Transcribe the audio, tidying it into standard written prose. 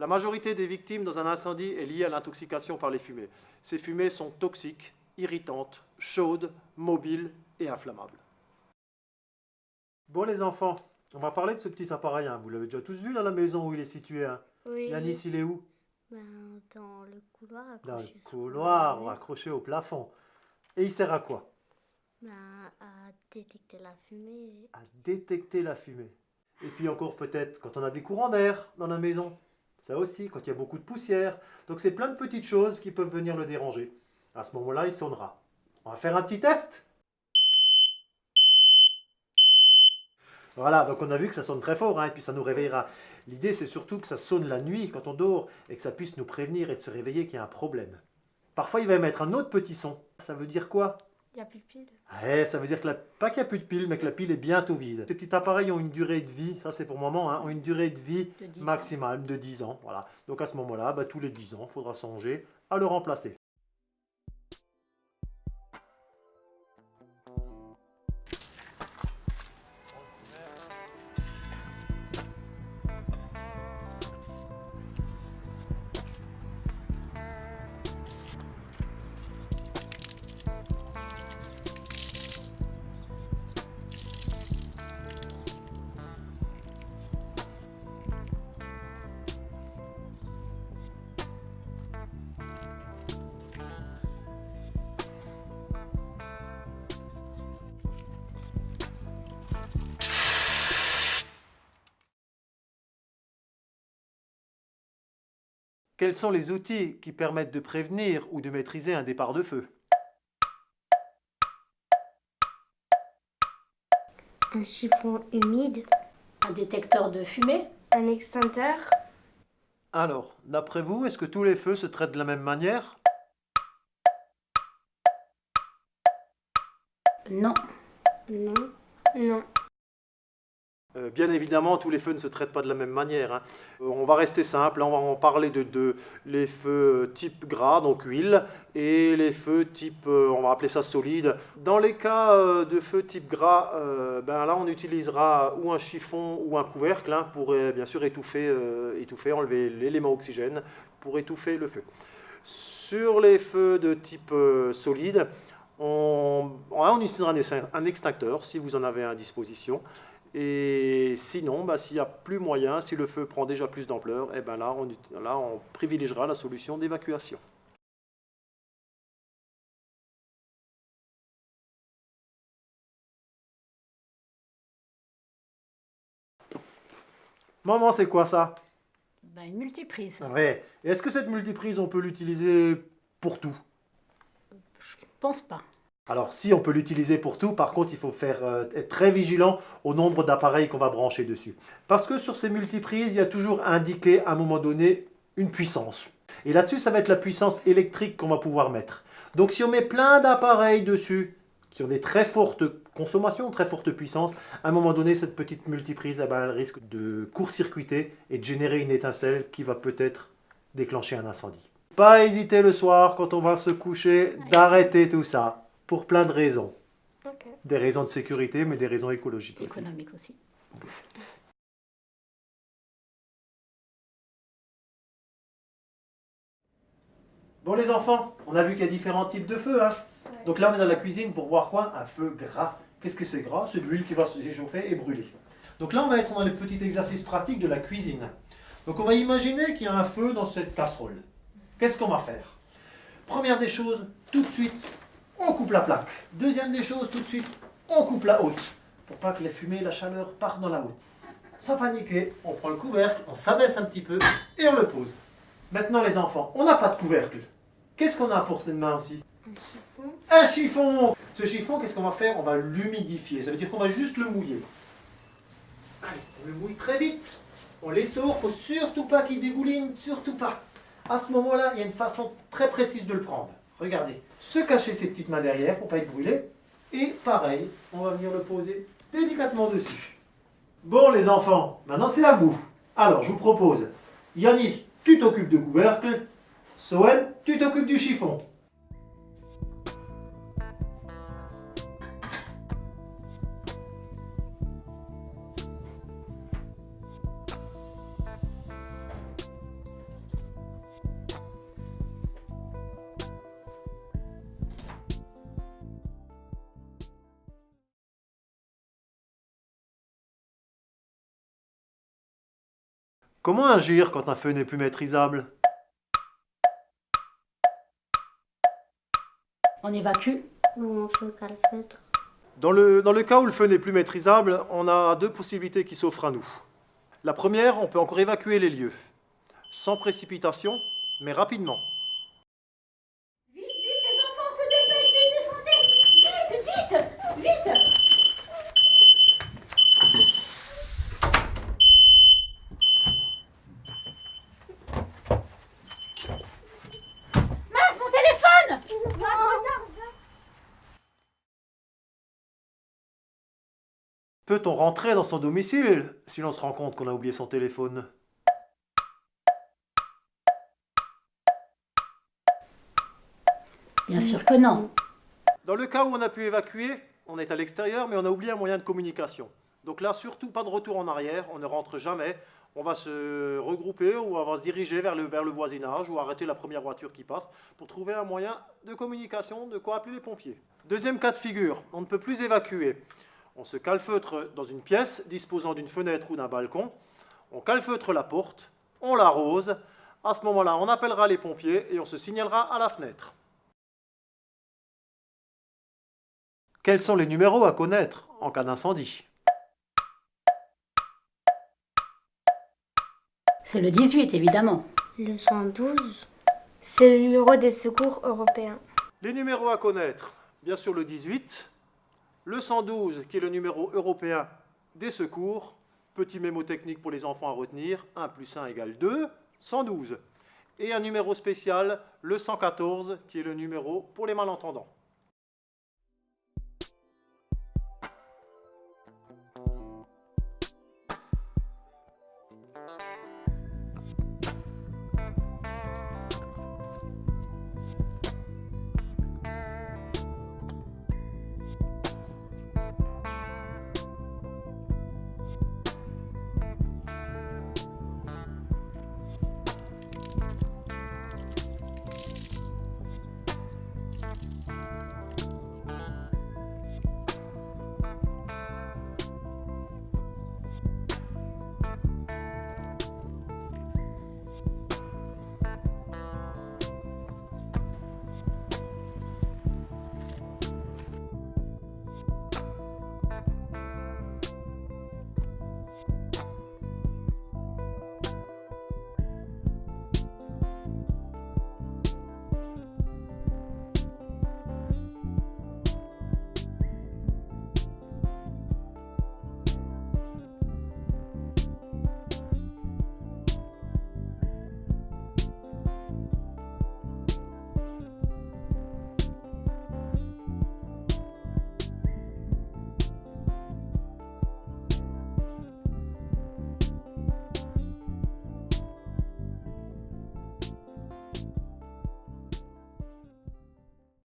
La majorité des victimes dans un incendie est liée à l'intoxication par les fumées. Ces fumées sont toxiques, irritantes, chaudes, mobiles et inflammables. Bon les enfants, on va parler de ce petit appareil. Vous l'avez déjà tous vu dans la maison où il est situé. Oui. Yanis, il est où? Dans le couloir Dans le accroché sur couloir, le mur. accroché au plafond. Et il sert à quoi? À détecter la fumée. À détecter la fumée. Et puis encore peut-être quand on a des courants d'air dans la maison. Ça aussi, quand il y a beaucoup de poussière. Donc c'est plein de petites choses qui peuvent venir le déranger. À ce moment-là, il sonnera. On va faire un petit test. Voilà, donc on a vu que ça sonne très fort, et puis ça nous réveillera. L'idée, c'est surtout que ça sonne la nuit quand on dort et que ça puisse nous prévenir et de se réveiller qu'il y a un problème. Parfois, il va émettre un autre petit son. Ça veut dire quoi? Il n'y a plus de pile. Ouais, ça veut dire que pas qu'il n'y a plus de pile, mais que la pile est bientôt vide. Ces petits appareils ont une durée de vie, ça c'est pour maman, ont une durée de vie De 10 maximale de 10 ans. Voilà. Donc à ce moment-là, tous les 10 ans, il faudra songer à le remplacer. Quels sont les outils qui permettent de prévenir ou de maîtriser un départ de feu? Un chiffon humide. Un détecteur de fumée. Un extincteur. Alors, d'après vous, est-ce que tous les feux se traitent de la même manière? Non. Non. Non. Bien évidemment, tous les feux ne se traitent pas de la même manière. On va rester simple, on va en parler de les feux type gras, donc huile, et les feux type, on va appeler ça solide. Dans les cas de feux type gras, là on utilisera ou un chiffon ou un couvercle pour bien sûr étouffer, enlever l'élément oxygène pour étouffer le feu. Sur les feux de type solide, on utilisera un extincteur si vous en avez à disposition. Et sinon, s'il n'y a plus moyen, si le feu prend déjà plus d'ampleur, là, on privilégiera la solution d'évacuation. Maman, c'est quoi ça? Une multiprise. Ouais. Est-ce que cette multiprise, on peut l'utiliser pour tout? Je pense pas. Alors, si on peut l'utiliser pour tout, par contre, il faut être très vigilant au nombre d'appareils qu'on va brancher dessus. Parce que sur ces multiprises, il y a toujours indiqué à un moment donné une puissance. Et là-dessus, ça va être la puissance électrique qu'on va pouvoir mettre. Donc, si on met plein d'appareils dessus, qui ont des très fortes consommations, très forte puissance, à un moment donné, cette petite multiprise, elle risque de court-circuiter et de générer une étincelle qui va peut-être déclencher un incendie. Pas hésiter le soir, quand on va se coucher, d'arrêter tout ça. Pour plein de raisons. Ok. Des raisons de sécurité, mais des raisons écologiques aussi. Économique aussi. Bon les enfants, on a vu qu'il y a différents types de feux. Ouais. Donc là on est dans la cuisine pour voir quoi? Un feu gras. Qu'est-ce que c'est gras? C'est de l'huile qui va se réchauffer et brûler. Donc là on va être dans les petits exercices pratiques de la cuisine. Donc on va imaginer qu'il y a un feu dans cette casserole. Qu'est-ce qu'on va faire? Première des choses, tout de suite, on coupe la plaque. Deuxième des choses, tout de suite, on coupe la haute. Pour pas que les fumées et la chaleur partent dans la haute. Sans paniquer, on prend le couvercle, on s'abaisse un petit peu et on le pose. Maintenant les enfants, on n'a pas de couvercle. Qu'est-ce qu'on a à portée de main aussi? Un chiffon. Un chiffon! Ce chiffon, qu'est-ce qu'on va faire? On va l'humidifier. Ça veut dire qu'on va juste le mouiller. Allez, on le mouille très vite. On l'essore, il ne faut surtout pas qu'il dégouline, surtout pas. À ce moment-là, il y a une façon très précise de le prendre. Regardez, se cacher ses petites mains derrière pour ne pas être brûlé. Et pareil, on va venir le poser délicatement dessus. Bon les enfants, maintenant c'est à vous. Alors je vous propose, Yanis, tu t'occupes de couvercle. Soen, tu t'occupes du chiffon. Comment agir quand un feu n'est plus maîtrisable? On évacue. Ou on se calfeutre. Dans le cas où le feu n'est plus maîtrisable, on a deux possibilités qui s'offrent à nous. La première, on peut encore évacuer les lieux, sans précipitation, mais rapidement. Vite, vite, les enfants, on se dépêche, vite, descendez. Vite, vite, vite. Mince, mon téléphone! Peut-on rentrer dans son domicile si l'on se rend compte qu'on a oublié son téléphone? Bien sûr que non. Dans le cas où on a pu évacuer, on est à l'extérieur, mais on a oublié un moyen de communication. Donc là, surtout pas de retour en arrière, on ne rentre jamais. On va se regrouper ou on va se diriger vers le voisinage ou arrêter la première voiture qui passe pour trouver un moyen de communication, de quoi appeler les pompiers. Deuxième cas de figure, on ne peut plus évacuer. On se calfeutre dans une pièce disposant d'une fenêtre ou d'un balcon. On calfeutre la porte, on l'arrose. À ce moment-là, on appellera les pompiers et on se signalera à la fenêtre. Quels sont les numéros à connaître en cas d'incendie? C'est le 18, évidemment. Le 112. C'est le numéro des secours européens. Les numéros à connaître, bien sûr le 18, le 112 qui est le numéro européen des secours, petit mémo technique pour les enfants à retenir, 1 plus 1 égale 2, 112. Et un numéro spécial, le 114 qui est le numéro pour les malentendants.